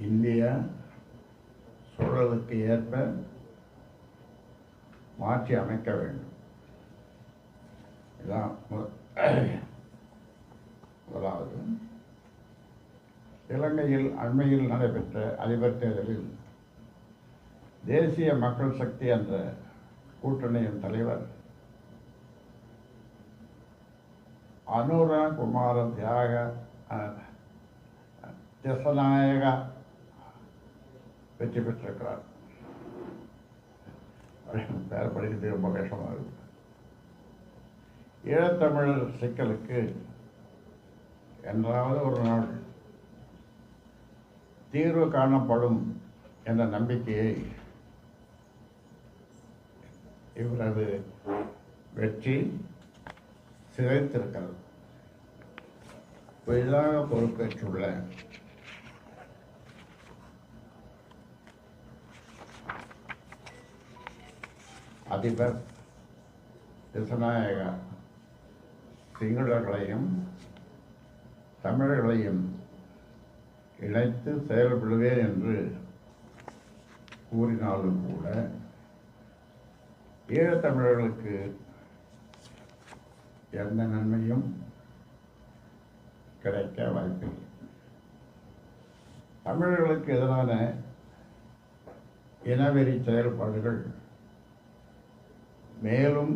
India சூழலுக்கு ஏற்ப மாற்றி அமைக்க வேண்டும். இதுதான் முதலாவது. இலங்கையில் அண்மையில் நடைபெற்ற அதிபர் தேர்தலில் தேசிய மக்கள் சக்தி என்ற கூட்டணியின் தலைவர் அனுரா குமார திசநாயகா வெற்றி பெற்றிருக்கிறார். பேர் படிக்கிறது ரொம்ப கஷ்டமாக இருக்குது. ஈழத்தமிழர் சிக்கலுக்கு என்றாவது ஒரு நாள் தீர்வு காணப்படும் என்ற நம்பிக்கையை இவரது வெற்றி சிதைத்திருக்கிறது. புதிதாக பொறுப்பேற்றுள்ள அதிபர் திசநாயகா சிங்களர்களையும் தமிழர்களையும் இணைத்து செயல்படுவேன் என்று கூறினாலும் கூட ஈழத்தமிழர்களுக்கு எந்த நன்மையும் கிடைக்க வாய்ப்பில்லை. தமிழர்களுக்கு எதிரான இனவெறி செயல்பாடுகள் மேலும்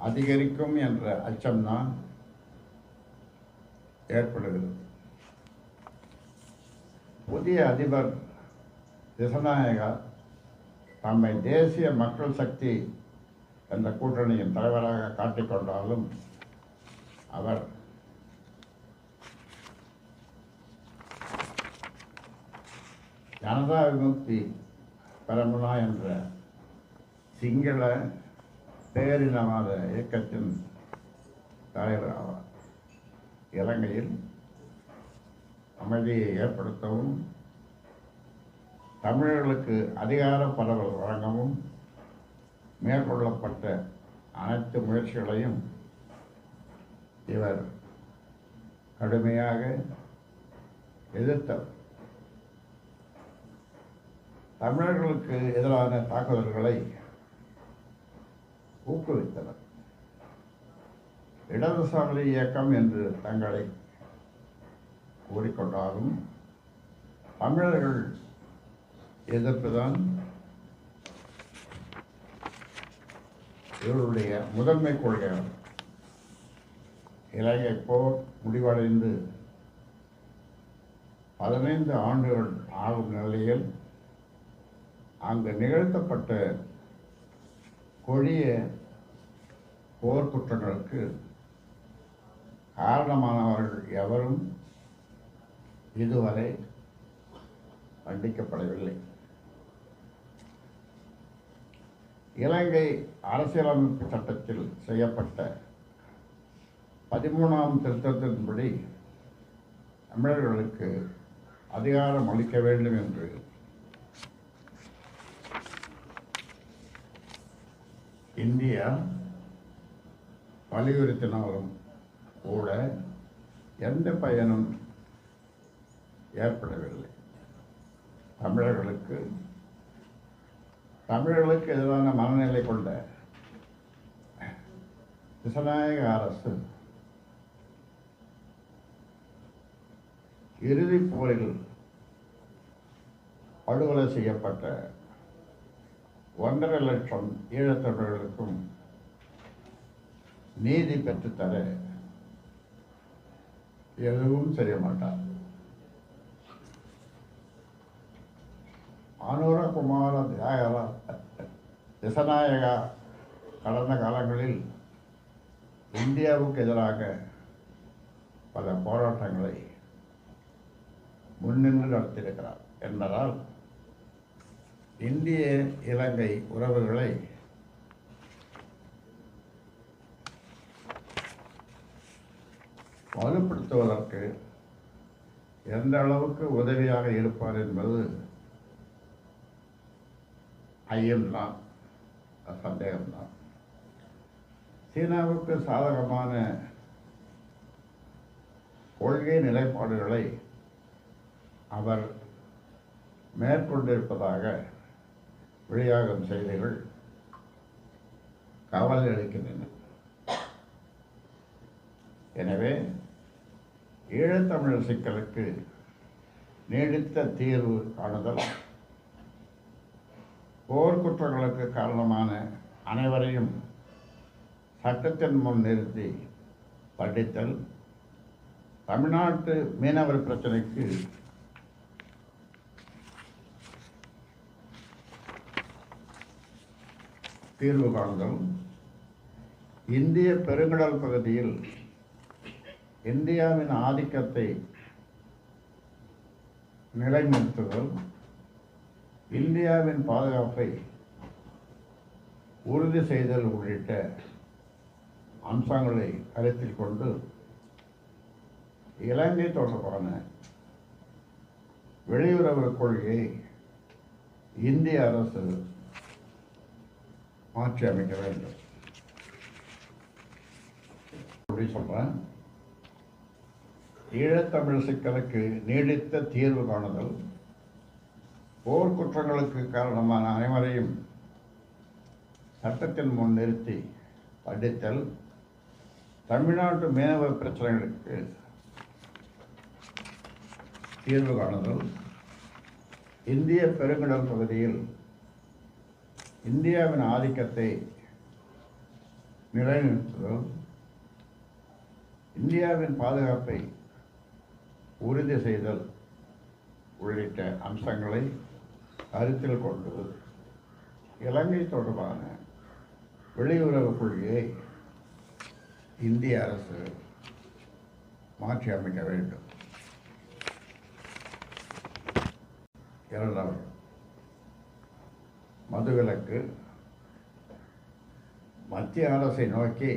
அதிகரிக்கும் என்ற அச்சம்தான் ஏற்படுகிறது. புதிய அதிபர் திசநாயகா தம்மை தேசிய மக்கள் சக்தி என்ற கூட்டணியின் தலைவராக காட்டிக்கொண்டாலும் அவர் ஜனதா விமுக்தி பெரமுனா என்ற சிங்கள பேரினவாத இயக்கத்தின் தலைவர் ஆவார். இலங்கையில் அமைதியை ஏற்படுத்தவும் தமிழர்களுக்கு அதிகார பரவல் வழங்கவும் மேற்கொள்ளப்பட்ட அனைத்து முயற்சிகளையும் இவர் கடுமையாக எதிர்த்தவர். தமிழர்களுக்கு எதிரான தாக்குதல்களை ஊக்குவித்தனர். இடதுசாரி இயக்கம் என்று தங்களை கூறிக்கொண்டாலும் தமிழர்கள் எதிர்ப்புதான் இவருடைய முதன்மை கொள்கையாகும். இலங்கை போர் முடிவடைந்து 15 ஆண்டுகள் ஆகும் நிலையில் அங்கு நிகழ்த்தப்பட்ட கொடிய போர் குற்றங்களுக்கு காரணமானவர்கள் எவரும் இதுவரை தண்டிக்கப்படவில்லை. இலங்கை அரசியலமைப்பு சட்டத்தில் செய்யப்பட்ட 13ஆம் திருத்தத்தின்படி தமிழர்களுக்கு அதிகாரம் அளிக்க வேண்டும் என்று இந்தியா வலியுறுத்தினாலும் கூட எந்த பயனும் ஏற்படவில்லை. தமிழர்களுக்கு எதிரான மனநிலை கொண்ட திசநாயக அரசு இறுதிப் போரில் படுகொலை செய்யப்பட்ட 1.5 லட்சம் ஈழத்தமிழர்களுக்கும் நீதி பெற்றுத்தர எதுவும் செய்ய மாட்டார். அனுரகுமார திசநாயகா கடந்த காலங்களில் இந்தியாவுக்கு எதிராக பல போராட்டங்களை முன்னின்று நடத்தியிருக்கிறார் என்பதால் இந்திய இலங்கை உறவுகளை வலுப்படுத்துவதற்கு எந்த அளவுக்கு உதவியாக இருப்பார் என்பது ஐயம்தான், சந்தேகம்தான். சீனாவுக்கு சாதகமான கொள்கை நிலைப்பாடுகளை அவர் மேற்கொண்டிருப்பதாக வெளியாகும் செய்திகள் கவலை அளிக்கின்றன. எனவே ஈழத்தமிழர் சிக்கலுக்கு நீடித்த தீர்வு காணுதல், போர்க்குற்றங்களுக்கு காரணமான அனைவரையும் சட்டத்தின் முன் நிறுத்தி தண்டித்தல், தமிழ்நாட்டு மீனவர் பிரச்சனைக்கு தீர்வு காணுதல், இந்திய பெருங்கடல் பகுதியில் இந்தியாவின் ஆதிக்கத்தை நிலைநிறுத்துதல், இந்தியாவின் பாதுகாப்பை உறுதி செய்தல் உள்ளிட்ட அம்சங்களை கருத்தில் கொண்டு இலங்கை தொடர்பான வெளியுறவு கொள்கையை இந்திய அரசு மாற்றி அமைக்க வேண்டும். அப்படி சொல்றேன். ஈழத்தமிழ் சிக்கலுக்கு நீடித்த தீர்வு காணுதல், போர்க்குற்றங்களுக்கு காரணமான அனைவரையும் சட்டத்தின் முன் நிறுத்தி தண்டித்தல், தமிழ்நாட்டு மீனவ பிரச்சனைகளுக்கு தீர்வு காணுதல், இந்திய பெருங்கடல் பகுதியில் இந்தியாவின் ஆதிக்கத்தை நிலைநிறுத்துதல், இந்தியாவின் பாதுகாப்பை உறுதி செய்தல் உள்ளிட்ட அம்சங்களை கருத்தில் கொண்டு இலங்கை தொடர்பான வெளியுறவு கொள்கையை இந்திய அரசு மாற்றி அமைக்க வேண்டும். இரண்டாவது, மதுவிலக்கு மத்திய அரசை நோக்கி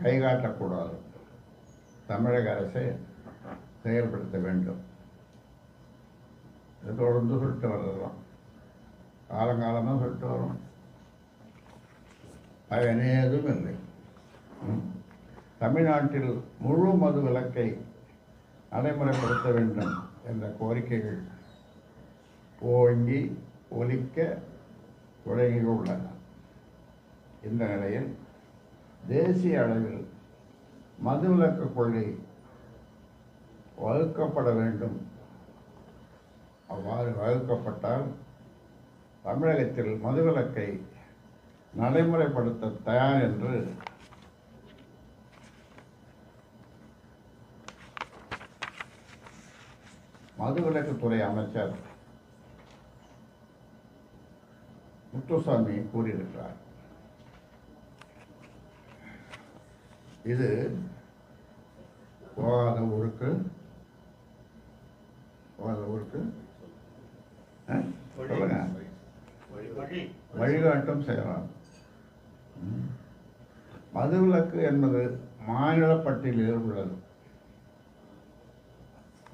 கைகாட்டக்கூடாது, தமிழக அரசை செயல்படுத்த வேண்டும். இது தொடர்ந்து சொல்லிட்டு வர்றதுதான், காலங்காலமாக சொல்லிட்டு வரும். பயனே எதுவும் இல்லை. தமிழ்நாட்டில் முழு மது விலக்கை நடைமுறைப்படுத்த வேண்டும் என்ற கோரிக்கைகள் ஓங்கி ஒலிக்க தொடங்கியுள்ளன. இந்த நிலையில் தேசிய அளவில் மதுவிலக்கு கொள்கை வகுக்கப்பட வேண்டும். அவ்வாறு வகுக்கப்பட்டால் தமிழகத்தில் மதுவிலக்கை நடைமுறைப்படுத்த தயார் என்று மதுவிலக்குத்துறை அமைச்சர் முத்துசாமி கூறியிருக்கிறார். இது போகாத ஊருக்கு சொல்லுங்க, வழிகாட்டும் செய்யலாம். மதுவிலக்கு என்பது மாநில பட்டியலில் உள்ளது.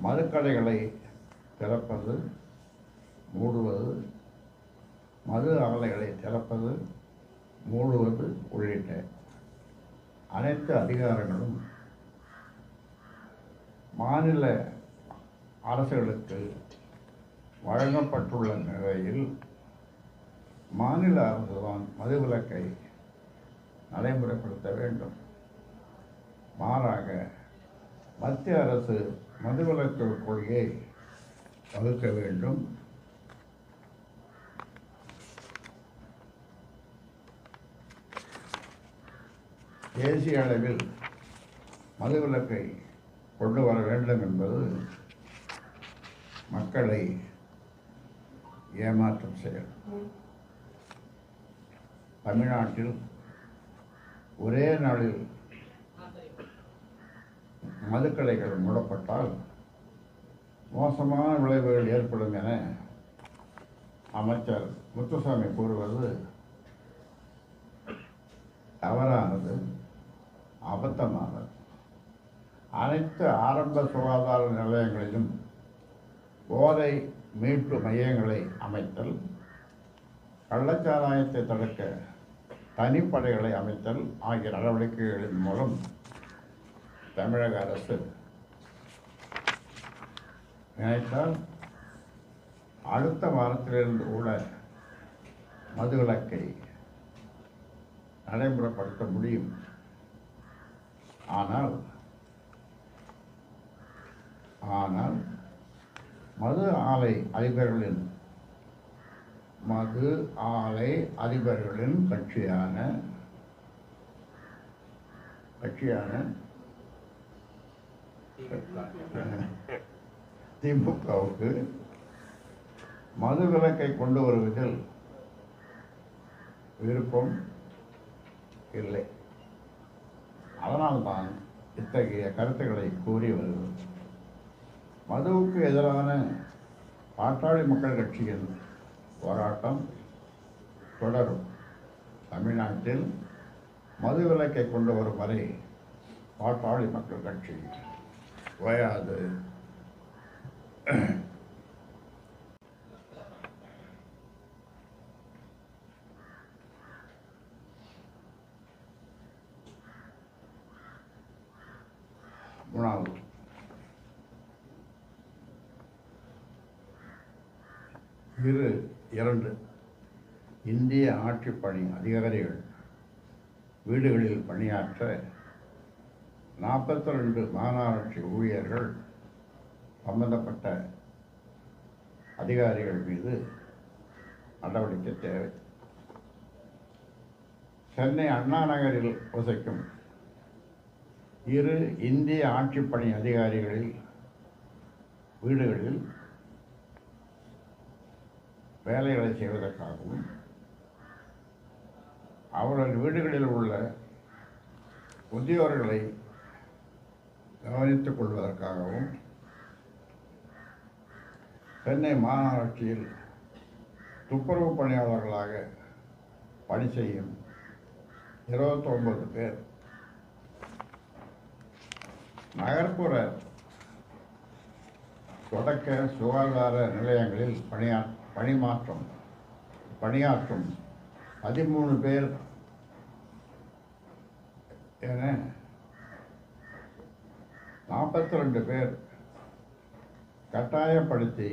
மதுக்கடைகளை திறப்பது, மூடுவது, மது ஆலைகளை திறப்பது, மூடுவது உள்ளிட்ட அனைத்து அதிகாரங்களும் மாநில அரசுகளுக்கு வழங்கப்பட்டுள்ள நிலையில் மாநில அரசுதான் மதுவிலக்கை நடைமுறைப்படுத்த வேண்டும். மாறாக மத்திய அரசு மதுவிலக்கு கொள்கையை வகுக்க வேண்டும். தேசிய அளவில் மதுவிலக்கை கொண்டு வர வேண்டும் என்பது மக்களை ஏமாற்றும் செயல். தமிழ்நாட்டில் ஒரே நாளில் மதுக்கடைகள் மூடப்பட்டால் மோசமான விளைவுகள் ஏற்படும் என அமைச்சர் முத்துசாமி கூறுவது தவறானது, அபத்தமானது. அனைத்து ஆரம்ப சுகாதார நிலையங்களிலும் போதை மீட்பு மையங்களை அமைத்தல், கள்ளச்சாராயத்தை தடுக்க தனிப்படைகளை அமைத்தல் ஆகிய நடவடிக்கைகளின் மூலம் தமிழக அரசு நினைத்தால் அடுத்த வாரத்திலிருந்து கூட மதுவிலக்கை நடைமுறைப்படுத்த முடியும். ஆனால் மது ஆலை அதிபர்களின் கட்சியான திமுகவுக்கு மது விலக்கை கொண்டு வருவதில் விருப்பம் இல்லை. அதனால்தான் இத்தகைய கருத்துக்களை கூறி வருகிறது. மதுவுக்கு எதிரான பாட்டாளி மக்கள் கட்சியின் போராட்டம் தொடரும். தமிழ்நாட்டில் மது விலக்கை கொண்டு வரும் வரை பாட்டாளி மக்கள் கட்சி ஓயாது. மூணாவது, இரண்டு இந்திய ஆட்சிப்பணி அதிகாரிகள் வீடுகளில் பணியாற்ற 42 மாநகராட்சி ஊழியர்கள் சம்பந்தப்பட்ட அதிகாரிகள் மீது நடவடிக்கை தேவை. சென்னை அண்ணா நகரில் வசிக்கும் 2 இந்திய ஆட்சிப்பணி அதிகாரிகளில் வீடுகளில் வேலைகளை செய்வதற்காகவும் அவர்கள் வீடுகளில் உள்ள முதியோர்களை கவனித்துக் கொள்வதற்காகவும் சென்னை மாநகராட்சியில் துப்புரவு பணியாளர்களாக பணி செய்யும் 29 பேர் நகர்ப்புற தொடக்க சுகாதார நிலையங்களில் பணியாற்றும் 13 பேர் என 42 பேர் கட்டாயப்படுத்தி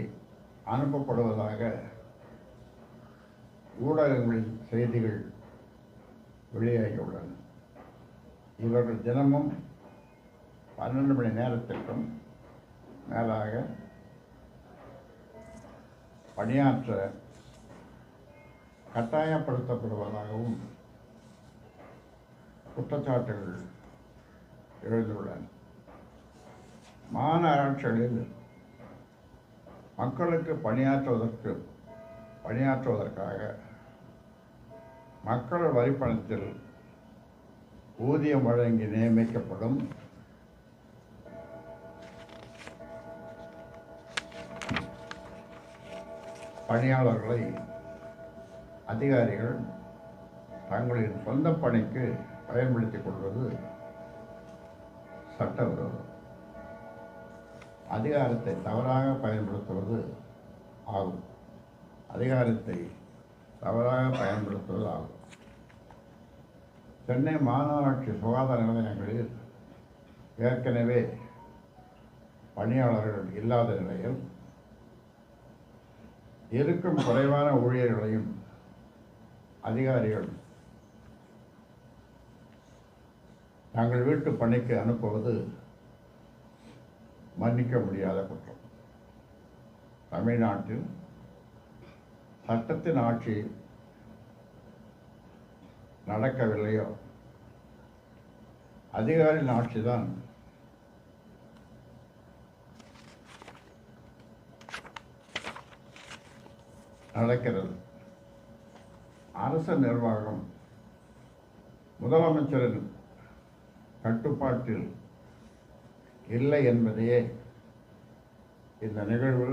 அனுப்பப்படுவதாக ஊடகங்களில் செய்திகள் வெளியாகியுள்ளன. இவர்கள் தினமும் 12 மணி நேரத்திற்கும் மேலாக பணியாற்ற கட்டாயப்படுத்தப்படுவதாகவும் குற்றச்சாட்டுகள் எழுந்துள்ளன. மாநகராட்சிகளில் மக்களுக்கு பணியாற்றுவதற்காக மக்கள் வரிப்பணத்தில் ஊதியம் வழங்கி நியமிக்கப்படும் பணியாளர்களை அதிகாரிகள் தங்களின் சொந்த பணிக்கு பயன்படுத்திக் கொள்வது சட்டவிரோதம். அதிகாரத்தை தவறாக பயன்படுத்துவது ஆகும். சென்னை மாநகராட்சி சுகாதார நிலையங்களில் ஏற்கனவே பணியாளர்கள் இல்லாத நிலையில் இருக்கும் குறைவான ஊழியர்களையும் அதிகாரிகள் தங்கள் வீட்டு பணிக்கு அனுப்புவது மன்னிக்க முடியாத குற்றம். தமிழ்நாட்டில் சட்டத்தின் ஆட்சி நடக்கவில்லையோ அதிகாரியின் ஆட்சிதான் நடக்கிறது. அரசு நிர்வாகம் முதலமைச்சரின் கட்டுப்பாட்டில் இல்லை என்பதையே இந்த நிகழ்வு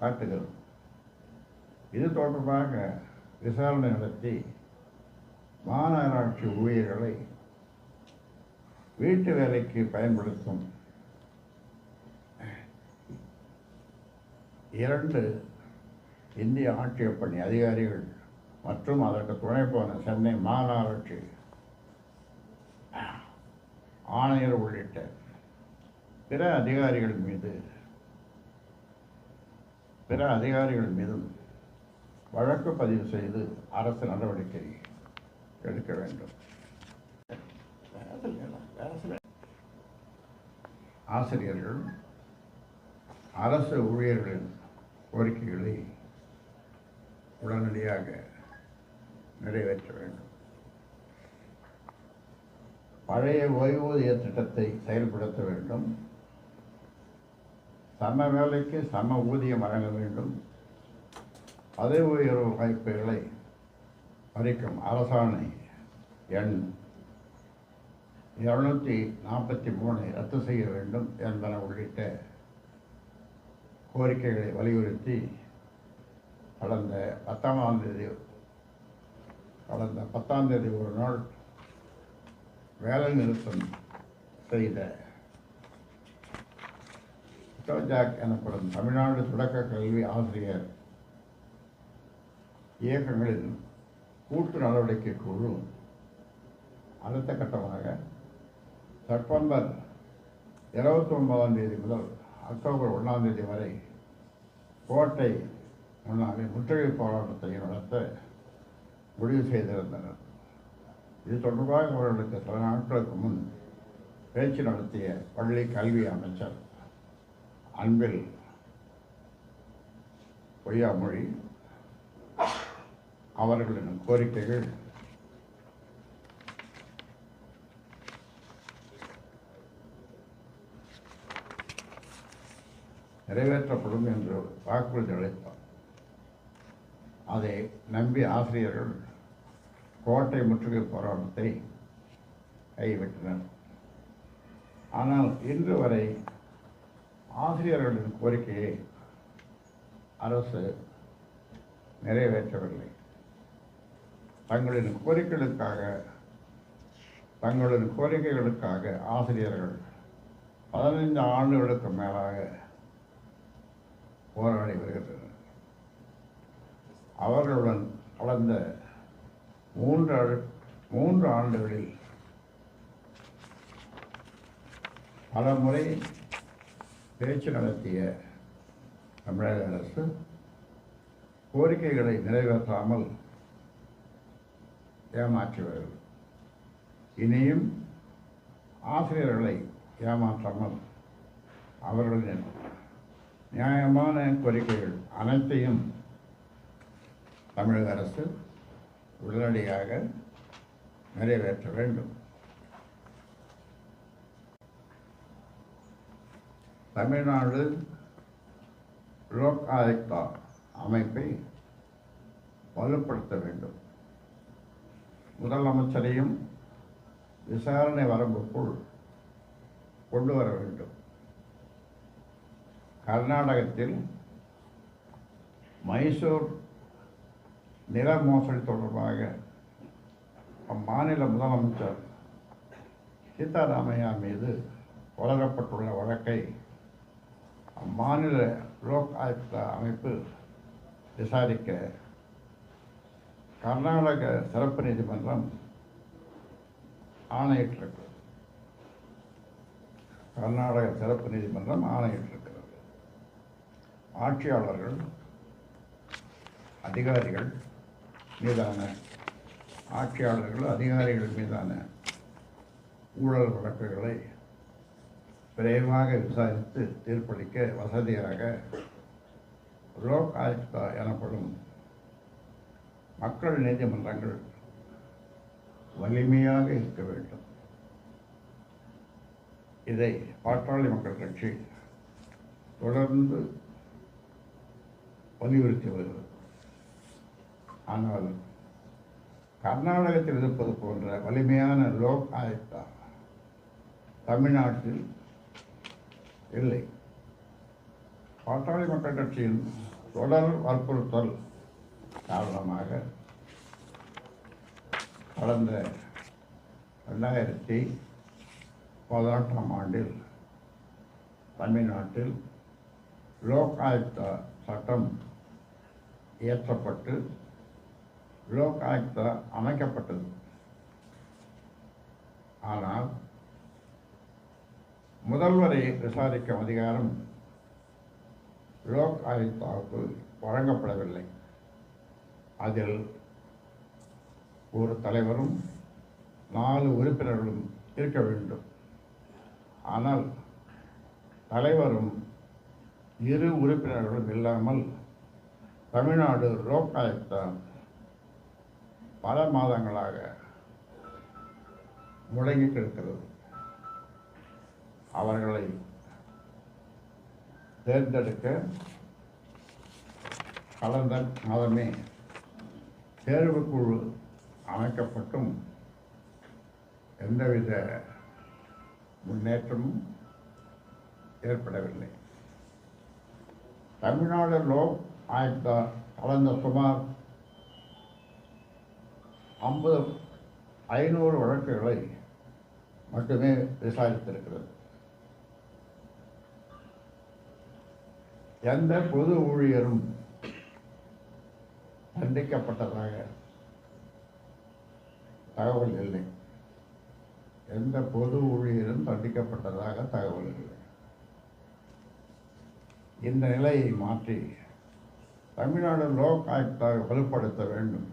காட்டுகிறது. இது தொடர்பாக விசாரணை நடத்தி மாநகராட்சி ஊழியர்களை வீட்டு வேலைக்கு பயன்படுத்தும் 2 இந்திய ஆட்சிப்பணி அதிகாரிகள் மற்றும் அதற்கு துணை போன சென்னை மாநகராட்சி ஆணையர் உள்ளிட்ட பிற அதிகாரிகள் மீதும் வழக்கு பதிவு செய்து அரசு நடவடிக்கை எடுக்க வேண்டும். ஆசிரியர்கள் அரசு ஊழியர்களின் கோரிக்கைகளை உடனடியாக நிறைவேற்ற வேண்டும். பழைய ஓய்வூதிய திட்டத்தை செயல்படுத்த வேண்டும். சம வேலைக்கு சம ஊதியம் வழங்க வேண்டும். பதவி உயர்வு வாய்ப்புகளை பறிக்கும் அரசாணை எண் 243 ரத்து செய்ய வேண்டும் என்பன உள்ளிட்ட கோரிக்கைகளை வலியுறுத்தி கடந்த 10ஆம் தேதி ஒரு நாள் வேலை நிறுத்தம் செய்த டோஜாக் எனப்படும் தமிழ்நாடு தொடக்க கல்வி ஆசிரியர் இயக்கங்களின் கூட்டு நடவடிக்கை குழு அடுத்த கட்டமாக செப்டம்பர் 29ஆம் தேதி முதல் அக்டோபர் 1ஆம் தேதி வரை கோட்டை முன்னாலே முற்றுகை போராட்டத்தை நடத்த முடிவு செய்திருந்தனர். இது தொடர்பாக அவர்களுக்கு சில நாட்களுக்கு முன் பேச்சு நடத்திய பள்ளி கல்வி அமைச்சர் அன்பில் பொய்யாமொழி அவர்களின் கோரிக்கைகள் நிறைவேற்றப்படும் என்று வாக்குறுதி அளித்தார். அதை நம்பி ஆசிரியர்கள் கோட்டை முற்றுகை போராட்டத்தை கைவிட்டனர். ஆனால் இன்று வரை ஆசிரியர்களின் கோரிக்கையை அரசு நிறைவேற்றவில்லை. தங்களின் கோரிக்கைகளுக்காக ஆசிரியர்கள் 15 ஆண்டுகளுக்கு மேலாக போராடி வருகின்றனர். அவர்களுடன் கடந்த 3 ஆண்டுகளில் பல முறை பேச்சு நடத்திய தமிழக அரசு கோரிக்கைகளை நிறைவேற்றாமல் ஏமாற்றி வருகிறது. இனியும் ஆசிரியர்களை ஏமாற்றாமல் அவர்களின் நியாயமான கோரிக்கைகள் அனைத்தையும் தமிழக அரசு உடனடியாக நிறைவேற்ற வேண்டும். தமிழ்நாடு லோக் ஆயுக்தா அமைப்பை வலுப்படுத்த வேண்டும். முதலமைச்சரையும் விசாரணை வரம்புக்குள் கொண்டு வர வேண்டும். கர்நாடகத்தில் மைசூர் நில மோசடி தொடர்பாக அம்மாநில முதலமைச்சர் சித்தராமையா மீது தொடரப்பட்டுள்ள வழக்கை அம்மாநில லோக் ஆயுக்தா அமைப்பு விசாரிக்க கர்நாடக சிறப்பு நீதிமன்றம் ஆணையிட்டிருக்கிறது. ஆட்சியாளர்கள் அதிகாரிகள் மீதான ஊழல் வழக்குகளை விரைவாக விசாரித்து தீர்ப்பளிக்க வசதியாக லோக் ஆயுக்தா எனப்படும் மக்கள் நீதிமன்றங்கள் வலிமையாக இருக்க வேண்டும். இதை பாட்டாளி மக்கள் கட்சி தொடர்ந்து வலியுறுத்தி வருகிறது. ஆனால் கர்நாடகத்தில் இருப்பது போன்ற வலிமையான லோக் ஆயுக்தா தமிழ்நாட்டில் இல்லை. பாட்டாளி மக்கள் கட்சியின் தொடர் வற்புறுத்தல் காரணமாக கடந்த 2018ஆம் ஆண்டில் தமிழ்நாட்டில் லோக் ஆயுக்தா சட்டம் இயற்றப்பட்டு லோக் ஆயுக்தா அமைக்கப்பட்டது. ஆனால் முதல்வரை விசாரிக்கும் அதிகாரம் லோக் ஆயுக்தாவுக்கு வழங்கப்படவில்லை. அதில் ஒரு தலைவரும் 4 உறுப்பினர்களும் இருக்க வேண்டும். ஆனால் தலைவரும் 2 உறுப்பினர்களும் இல்லாமல் தமிழ்நாடு லோக் ஆயுக்தா பல மாதங்களாக முடங்கி கிடக்கிறது. அவர்களை தேர்ந்தெடுக்க கடந்த மாதமே தேர்வுக்குழு அமைக்கப்பட்டும் எந்தவித முன்னேற்றமும் ஏற்படவில்லை. தமிழ்நாடு லோக் ஆயுக்தா கடந்த சுமார் 500 வழக்குகளை மட்டுமே விசாரித்திருக்கிறது. எந்த பொது ஊழியரும் தண்டிக்கப்பட்டதாக தகவல் இல்லை. எந்த பொது ஊழியரும் தண்டிக்கப்பட்டதாக தகவல் இல்லை. இந்த நிலையை மாற்றி தமிழ்நாடு லோக் ஆயுக்தாக வலுப்படுத்த வேண்டும்.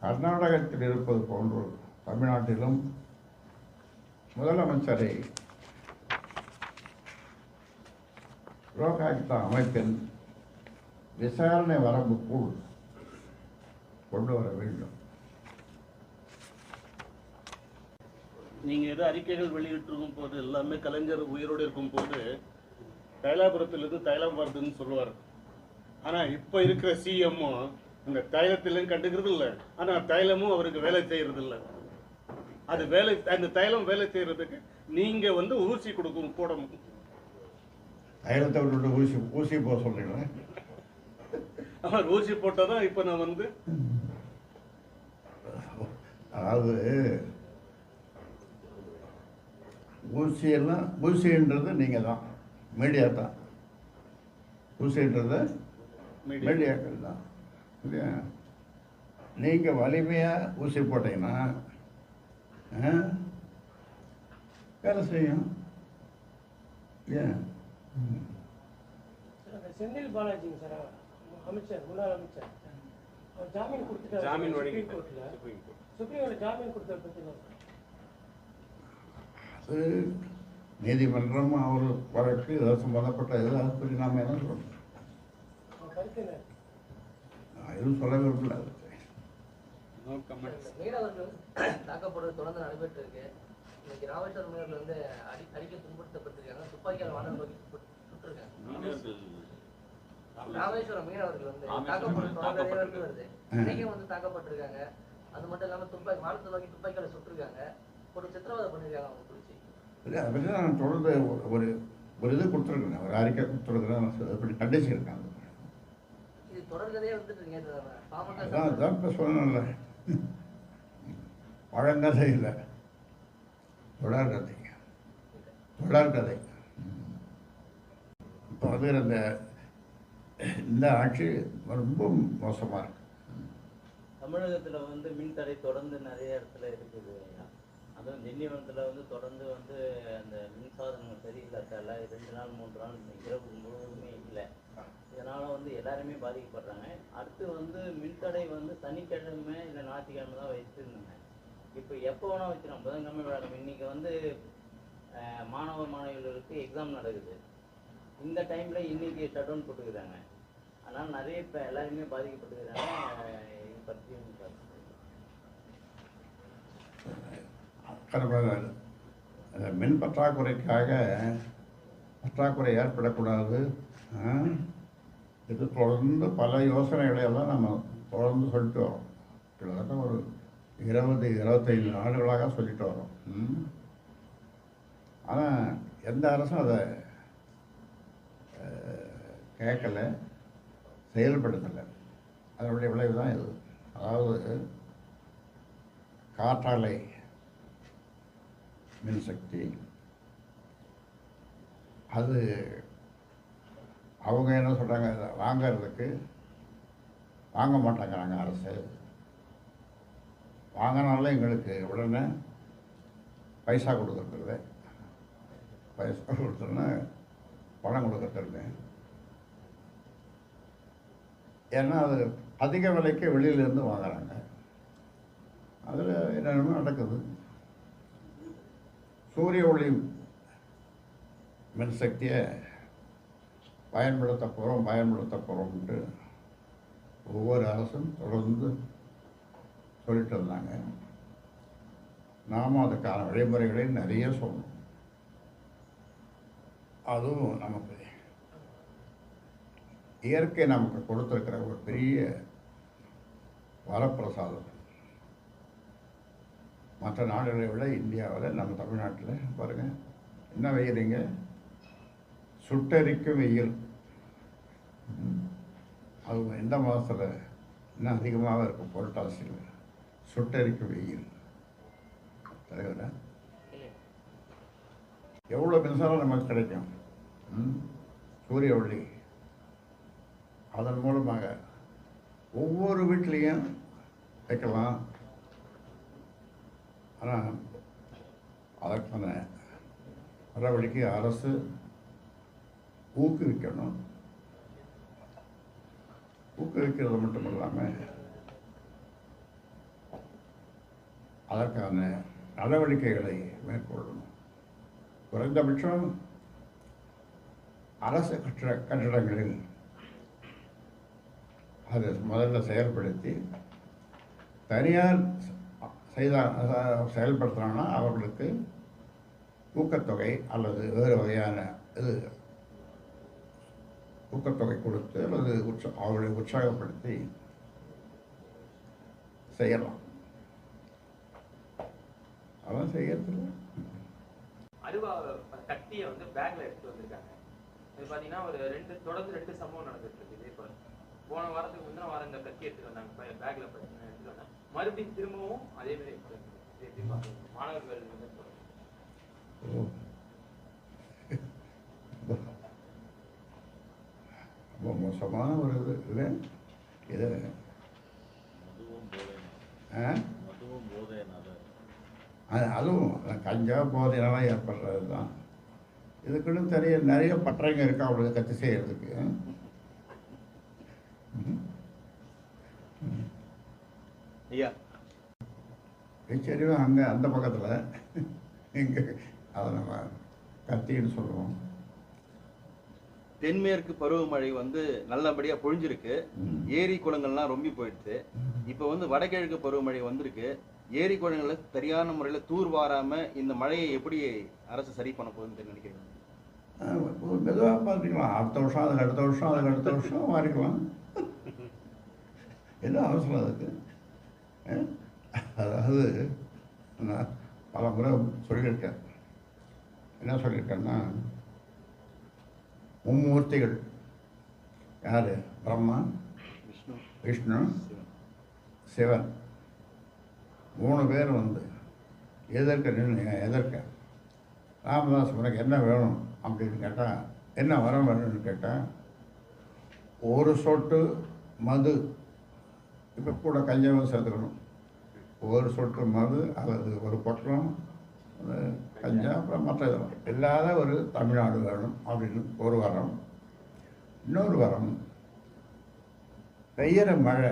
கர்நாடகத்தில் இருப்பது போன்று தமிழ்நாட்டிலும் முதலமைச்சரை லோக் ஆயுக்தா அமைப்பின் விசாரணை வரம்புக்குள் கொண்டு வர வேண்டும். நீங்கள் ஏதோ அறிக்கைகள் வெளியிட்டிருக்கும் போது எல்லாமே கலைஞர் உயிரோடு இருக்கும் போது தைலாபுரத்திலிருந்து தைலம் வருதுன்னு சொல்லுவார். ஆனால் இப்போ இருக்கிற சிஎம்மும் அந்த தைலத்திலையும் கண்டுக்கிறது இல்லை. ஆனால் தைலமும் அவருக்கு வேலை செய்கிறது இல்லை. அது அந்த தைலம் வேலை செய்கிறதுக்கு நீங்கள் ஊசி போடணும். தைலத்தை விட்டு ஊசி போக சொல்றீங்களா? அவர் ஊசி போட்டால் தான் இப்போ நான் அதாவது ஊசின்றது நீங்கள் தான், மீடியா தான். ஊசின்றது மீடியாக்கள் தான். இல்லையா? நீங்கள் வலிமையாக ஊசி போட்டீங்கன்னா வேலை செய்யும். ஏன் செந்தில் பாலாஜிங்க சார், அமைச்சர், முன்னாள் அமைச்சர், ஜாமீன் கொடுத்துட்டாரு. ஜாமீன் சுப்ரீம் கோர்ட்ல ஜாமீன் கொடுத்த பற்றி அது நீதிமன்றம் அவர் வழக்கு ஏதாவது சம்பந்தப்பட்ட ஏதாவது பற்றி நாம் என்ன சொல்லணும்? நான் எதுவும் சொல்ல விரும்பல. மீனவர்கள் தாக்கப்படுவது தொடர்ந்து நடைபெற்று இருக்கு. இன்னைக்கு ராமேஸ்வரம் மீனவர்கள் அடிக்க துன்புறுத்தப்பட்டிருக்காங்க. துப்பாக்கியால் வானம் நோக்கி சுட்டிருக்காங்க. ராமேஸ்வரம் மீனவர்கள் தாக்கப்படுவது தொடர்ந்து வருது. இன்னைக்கும் தாக்கப்பட்டிருக்காங்க. அது மட்டும் இல்லாம வானத்தை நோக்கி துப்பாக்கியால சுட்டிருக்காங்க. ஒரு சித்திரவதை பண்ணிருக்காங்க அவங்க குறிச்சு. இல்லை, அதை பற்றி நான் தொடர்ந்து ஒரு இது கொடுத்துருக்கேன், ஒரு அறிக்கை கொடுத்துருக்குறேன். அப்படி கண்டிச்சிருக்காங்க. இது தொடர்கதையே வந்துட்டு அதான் இப்போ சொல்லணும்ல, பழங்கதை இல்லை, தொடர்கதை. இப்போ இந்த ஆட்சி ரொம்ப மோசமாக இருக்கு. தமிழகத்தில் மின்தடை தொடர்ந்து நிறைய இடத்துல இருக்குது. அதுவும் திண்டிவனத்தில் தொடர்ந்து அந்த மின்சாதனங்கள் சரியில்லாதால 2 நாள் 3 நாள் இரவு முழுவதுமே இல்லை. இதனால் எல்லாருமே பாதிக்கப்படுறாங்க. அடுத்து மின்தடை சனிக்கிழமை இல்லை ஞாயிற்றுக்கிழமை தான் வச்சுருந்தாங்க. இப்போ எப்போ வேணால் வச்சுருவோம். புதன்கிழமை விளையாடும். இன்றைக்கி மாணவ மாணவிகளுக்கு எக்ஸாம் நடக்குது. இந்த டைமில் இன்றைக்கி ஷட் டவுன் போட்டுக்கிறாங்க. அதனால் நிறைய இப்போ எல்லாருமே பாதிக்கப்பட்டுக்கிறாங்க. இது பற்றியும் அந்த மின் பற்றாக்குறைக்காக ஏற்படக்கூடாது. இது தொடர்ந்து பல யோசனைகளை எல்லாம் நம்ம தொடர்ந்து சொல்லிட்டு வரோம். கிட்டத்தட்ட ஒரு 20-25 ஆண்டுகளாக சொல்லிட்டு வரோம். ஆனால் எந்த அரசும் அதை கேட்கலை, செயல்படுத்தலை. அதனுடைய விளைவு தான் இது. அதாவது காற்றாலை மின்சக்தி, அது அவங்க என்ன சொல்கிறாங்க, அதை வாங்க மாட்டேங்கிறாங்க அரசு. வாங்கினாலும் எங்களுக்கு உடனே பைசா கொடுக்குறது. வயசு கொடுத்தோன்னா பணம் கொடுக்கறது. ஏன்னா அது அதிக விலைக்கு வெளியிலேருந்து வாங்குறாங்க. அதில் என்னென்னமோ நடக்குது. சூரிய ஒளி மின்சக்தியை பயன்படுத்த போகிறோம்ட்டு ஒவ்வொரு அரசும் தொடர்ந்து சொல்லிட்டு இருந்தாங்க. நாம் அதுக்கான வழிமுறைகளை நிறைய சொல்லணும். அதுவும் நமக்கு இயற்கை நமக்கு கொடுத்துருக்கிற ஒரு பெரிய வரப்பிரசாதம். மற்ற நாடுகளை விட இந்தியாவில் நம்ம தமிழ்நாட்டில் பாருங்கள், என்ன வெயிலுங்க, சுட்டெரிக்கும் வெயில். அது எந்த மாதத்தில் இன்னும் அதிகமாக இருக்கும், புரட்டாசியில் சுட்டெரிக்கும் வெயில். தலைவரை எவ்வளோ மின்சாரம் நமக்கு கிடைக்கும்? சூரிய ஒளி. அதன் மூலமாக ஒவ்வொரு வீட்லேயும் வைக்கலாம். ஆனால் அதற்கான நடவடிக்கை அரசு ஊக்குவிக்கணும். ஊக்குவிக்கிறது மட்டும் இல்லாமல் அதற்கான நடவடிக்கைகளை மேற்கொள்ளணும். குறைந்தபட்சம் அரசு கட்டிடங்களில் அதை முதல்ல செயல்படுத்தி, தனியார் செயல்படுத்துகிறாங்கன்னா அவர்களுக்கு ஊக்கத்தொகை அல்லது வேறு வகையான ஊக்கத்தொகை கொடுத்து அல்லது அவர்களை உற்சாகப்படுத்தி செய்யலாம். அதான் செய்யறதில்ல. அருவா கட்டியை வந்து பேக்ல எடுத்து வந்திருக்காங்க. இது பார்த்தீங்கன்னா ஒரு தொடர்ந்து ரெண்டு சம்பவம் நடந்துட்டு இருக்கு. இதே போல போன வாரத்துக்கு முந்தின வாரம் இந்த கட்டி எடுத்துட்டு வந்தாங்க, பேக்ல பார்த்தீங்கன்னா எடுத்துட்டு வந்தாங்க. மறுபடியும் திரும்பவும் அதே மாதிரி எப்படி பார்க்கணும் மாணவர்கள் வந்து ரொம்ப மோசமான ஒரு இது இல்லை இது. அதுவும் கஞ்சா போதையினால ஏற்படுறது தான். இதுக்குன்னு நிறைய பட்டறைங்க இருக்கா அவங்களுக்கு கட்சி செய்யறதுக்கு. ஐயா சரிவா அங்கே அந்த பக்கத்தில் இங்கே அதை நம்ம கத்தின்னு சொல்லுவோம். தென்மேற்கு பருவமழை வந்து நல்லபடியாக பொழிஞ்சிருக்கு. ஏரி குளங்கள்லாம் ரொம்பி போயிடுச்சு. இப்போ வந்து வடகிழக்கு பருவமழை வந்திருக்கு. ஏரி குளங்களை சரியான முறையில் தூர் வாராமல் இந்த மழையை எப்படி அரசு சரி பண்ண போகுதுன்னு நினைக்கிறீங்க? மெதுவாக பார்த்துக்கலாம். அடுத்த வருஷம் அதுக்கு அடுத்த வருஷம் அதுக்கு அடுத்த வருஷம் மாறிக்கலாம். என்ன அவசரம் அதுக்கு? அதாவது நான் பல முறை சொல்லியிருக்கேன். என்ன சொல்லியிருக்கேன்னா, மும்மூர்த்திகள் யார்? பிரம்மா, விஷ்ணு, சிவன். 3 பேர் வந்து எதற்க ராமதாஸ் உனக்கு என்ன வேணும் அப்படின்னு கேட்டால், என்ன வரம் வேணும்னு கேட்டால், ஒரு சொட்டு மது, இப்போ கூட கஞ்சாவும் சேர்த்துக்கணும், ஒரு சொட்டு மது அல்லது ஒரு பொட்டலம் கஞ்சா, அப்புறம் மற்ற இதெல்லாம் இல்லாத ஒரு தமிழ்நாடு வேணும் அப்படின்னு ஒரு வரம். இன்னொரு வரம், பெய்கிற மழை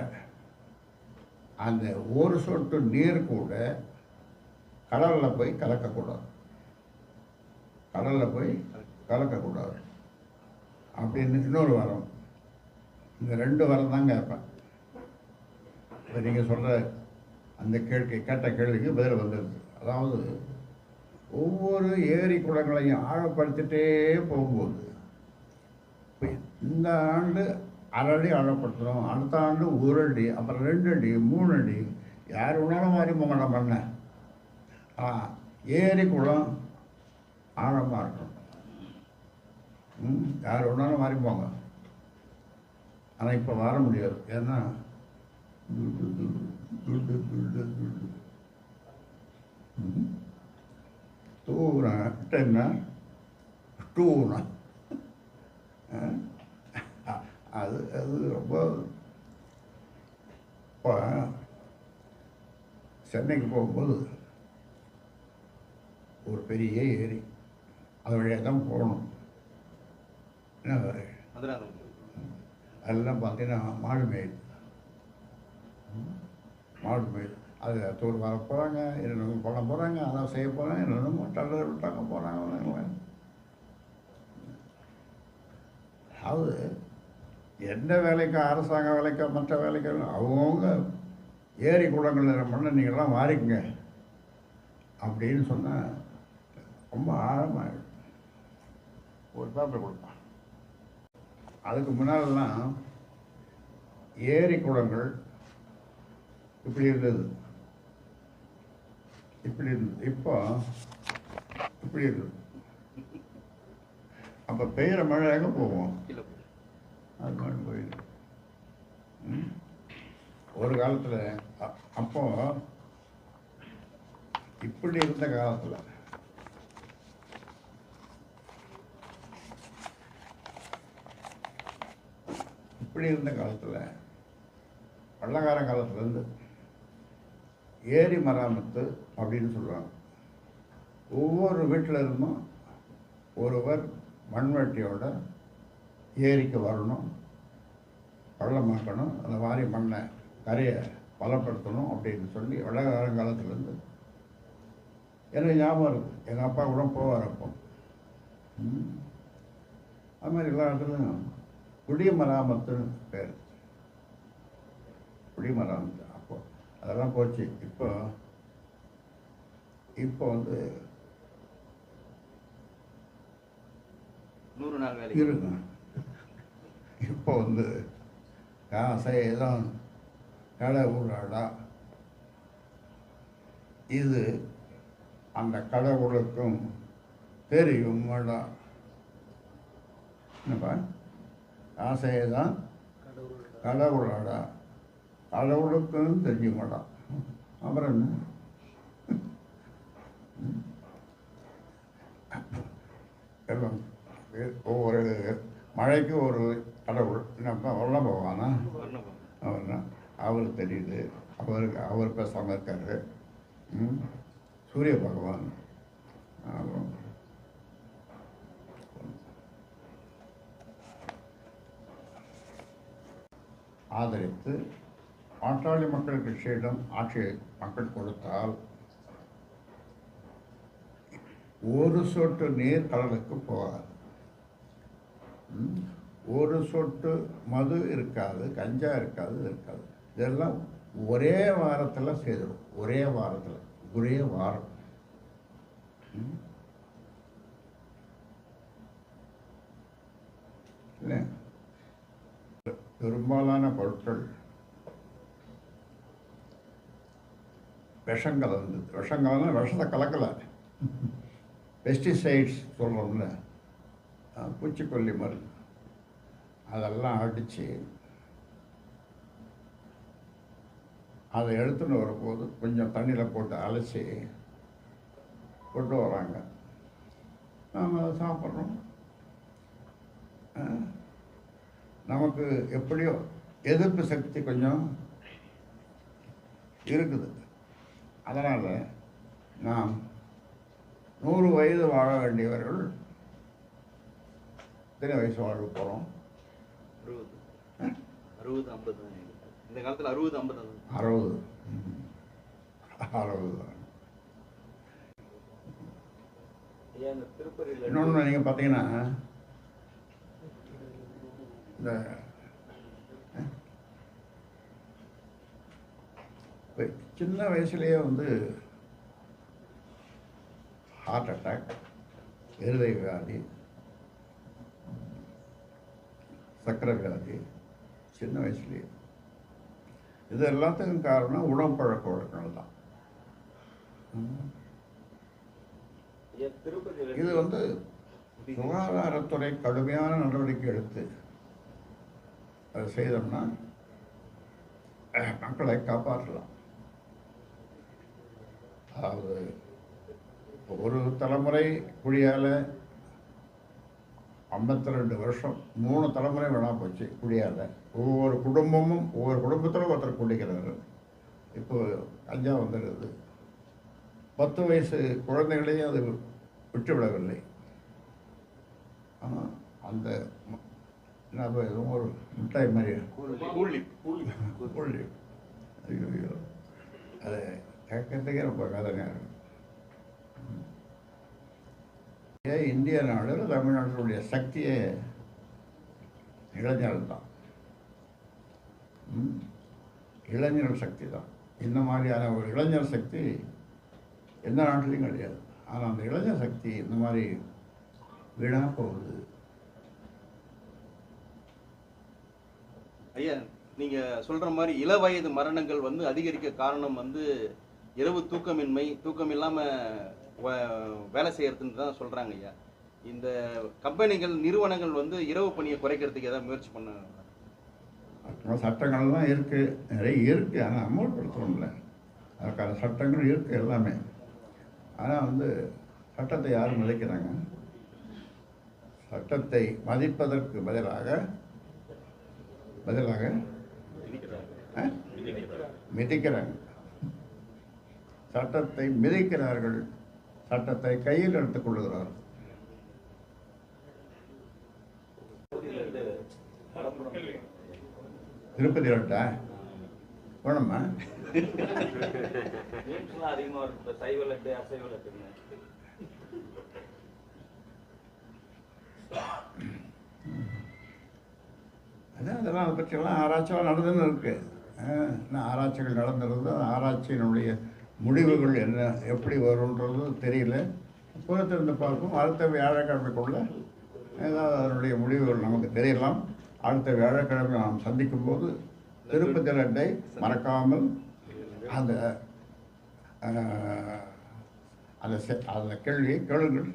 அந்த ஒரு சொட்டு நீர் கூட கடலில் போய் கலக்கக்கூடாது, கடலில் போய் கலக்கக்கூடாது அப்படின்னு இன்னொரு வரம். இந்த 2 வரம் தான் கேட்பேன். இப்போ நீங்கள் சொல்கிற அந்த கேட்ட கேள்விக்கு பதில் வந்துருக்கு. அதாவது ஒவ்வொரு ஏரி குளங்களையும் ஆழப்படுத்திட்டே போகும்போது, இப்போ இந்த ஆண்டு 1/2 அடி ஆழப்படுத்துகிறோம், அடுத்த ஆண்டு 1 அடி, அப்புறம் 2 அடி, 3 அடி, யார் வேணாலும் மாதிரி போங்க பண்ண. ஏரி குளம் ஆழமாக இருக்கணும். யார் வேணாலும் மாறி போங்க. ஆனால் இப்போ வர முடியாது. ஏன்னா தூரா டூனா அது ரொம்ப. இப்போ சென்னைக்கு போகும்போது ஒரு பெரிய ஏரி, அது வழியாக தான் போகணும். என்ன அதனால அதெல்லாம் பார்த்தீங்கன்னா மாடு மேய்து, மாடு மேய்து. அது தூர் வர போகிறாங்க, என்னென்ன பண்ண போகிறாங்க, அதான் செய்ய போகிறாங்க, என்னென்னமோ டல்லர் விட்டாங்க போகிறாங்க. அதாவது எந்த வேலைக்கோ, அரசாங்க வேலைக்கோ, மற்ற வேலைக்கோ அவங்கவுங்க ஏரி குளங்கள் மண்ணை நீங்கள்லாம் மாறிக்குங்க அப்படின்னு சொன்னால் ரொம்ப ஆழமாக ஒரு பேப்பர் கொடுப்பான். அதுக்கு முன்னாலெல்லாம் ஏரி குளங்கள் இப்படி இருந்தது, இப்படி இருந்தது, இப்போ இப்படி இருந்தது. அப்போ பெய்கிற மழையாக போவோம், அது மாதிரி போயிடுது. ஒரு காலத்தில் அப்போ இப்படி இருந்த காலத்தில் வெள்ளக்கார காலத்துலேருந்து ஏரி மராமத்து அப்படின்னு சொல்லுவாங்க. ஒவ்வொரு வீட்டில் இருந்தும் ஒருவர் மண்வெட்டியோட ஏரிக்கு வரணும், பள்ளமாக்கணும், அந்த மாதிரி மண்ணை கரையை பலப்படுத்தணும் அப்படின்னு சொல்லி வெள்ளக்காரங்காலத்துலேருந்து எனக்கு ஞாபகம் இருக்குது. எங்கள் அப்பா கூட போவார் அப்போ. அது மாதிரி எல்லா இடத்துலையும் குடிமராமத்துன்னு பேர், குடிமராமத்து. அப்போ அதெல்லாம் போச்சு. இப்போ வந்து 100 நாள் வேலை இருக்கு. இப்போ வந்து காசை தான் கடை ஊராடா. இது அந்த கடவுளுக்கும் தெரியுமாடா. என்னப்பா, ஆசையை தான் கடவுளாடா, கடவுளுக்கும் தெரியுமாடா. அப்புறம் என்ன, எல்லாம் ஒவ்வொரு மழைக்கு ஒரு கடவுள். என்னப்பா வெள்ளம் போவானா, அவர்னா அவருக்கு தெரியுது, அவர் பேசாமல் இருக்காரு. சூரிய பகவான் ஆதரித்து பாட்டாளி மக்கள் கட்சியிடம் ஆட்சியை மக்கள் கொடுத்தால் ஒரு சொட்டு நீர் கடலுக்கு போகாது, ஒரு சொட்டு மது இருக்காது, கஞ்சா இருக்காது. இதெல்லாம் ஒரே வாரத்தில் செய்திடும். ஒரே வாரம். இல்லை, பெரும்பாலான பொருட்கள் விஷம் கலந்தது. விஷத்தை கலக்கலை, பெஸ்டிசைட்ஸ் சொல்கிறோம்ல, பூச்சிக்கொல்லி மருந்து, அதெல்லாம் அடித்து அதை எடுத்துன்னு வரும்போது கொஞ்சம் தண்ணியில் போட்டு அலசி கொண்டு வராங்க. நாம் அதை சாப்பிட்றோம். நமக்கு எப்படியோ எதிர்ப்பு சக்தி கொஞ்சம் இருக்குது. அதனால் நாம் 100 வயது வாழ வேண்டியவர்கள் எத்தனை வயசு வாழ போகிறோம்? 60, 50. இந்த காலத்தில் 60, 50. 60 தான். திருப்பதியில் இன்னொன்று நீங்கள் பார்த்தீங்கன்னா இந்த சின்ன வயசுலேயே வந்து ஹார்ட் அட்டாக், இருதய வியாதி, சர்க்கரை வியாதி சின்ன வயசுலேயே. இது எல்லாத்துக்கும் காரணம் உணவு பழக்க வழக்கங்கள் தான். இது வந்து சுகாதாரத்துறை கடுமையான நடவடிக்கை எடுத்து அதை செய்தோம்னா மக்களை காப்பாற்றலாம். அதாவது ஒரு தலைமுறை குடியால் 52 வருஷம், 3 தலைமுறை வேணால் போச்சு குடியால். ஒவ்வொரு குடும்பத்திலும் ஒருத்தர் குடிக்கிறாரு. இப்போ கஞ்சா வந்துடுது. 10 வயசு குழந்தைகளையும் அது விட்டுவிடவில்லை. அந்த என்ன ஒரு மிட்டாய் மாதிரி கூலி கூலி ஐயோ அதை கேட்கறதுக்கே ரொம்ப கதைங்க இருக்கும். ஏன் இந்திய நாடு தமிழ்நாட்டினுடைய சக்தியே இளைஞர்கள் தான். இளைஞர் சக்தி தான். இந்த மாதிரியான ஒரு இளைஞர் சக்தி எந்த நாட்டிலையும் கிடையாது. ஆனால் அந்த இளைஞர் சக்தி இந்த மாதிரி வீணாக போகுது. ஐயா நீங்க சொல்ற மாதிரி இளவயது மரணங்கள் வந்து அதிகரிக்க காரணம் வந்து இரவு தூக்கமின்மை, தூக்கம் இல்லாம வேலை செய்யறதுன்னு தான் சொல்றாங்க ஐயா. இந்த கம்பெனிகள் நிறுவனங்கள் வந்து இரவு பணியை குறைக்கிறதுக்கு ஏதாவது முயற்சி பண்ண சட்டங்கள்லாம் இருக்குது, நிறைய இருக்குது. ஆனால் அமல்படுத்தணும்ல, அதுக்கான சட்டங்கள் இருக்குது எல்லாமே. ஆனால் வந்து சட்டத்தை யாரும் மதிக்கிறாங்க? சட்டத்தை மதிப்பதற்கு பதிலாக மிதிக்கிறாங்க. சட்டத்தை மிதிக்கிறார்கள், சட்டத்தை கையில் எடுத்துக் கொள்ளுகிறார்கள். திருப்பதி லட்டா வேணுமா? அதிகமா இருக்கு, சைவ லட்டு அசைவ லட்டுன்னு. அதெல்லாம் அதை பற்றியெல்லாம் ஆராய்ச்சியெல்லாம் நடந்துன்னு இருக்குது. ஆராய்ச்சிகள் நடந்துருது. ஆராய்ச்சியினுடைய முடிவுகள் என்ன எப்படி வரும்ன்றது தெரியல. பொறுத்திருந்து பார்ப்போம். அடுத்த வியாழக்கிழமைக்குள்ள ஏதாவது அதனுடைய முடிவுகள் நமக்கு தெரியலாம். அடுத்த வியாழக்கிழமை நாம் சந்திக்கும் போது திருப்பதி லட்டை மறக்காமல் அந்த அந்த கேள்வியை கேளுங்கள்.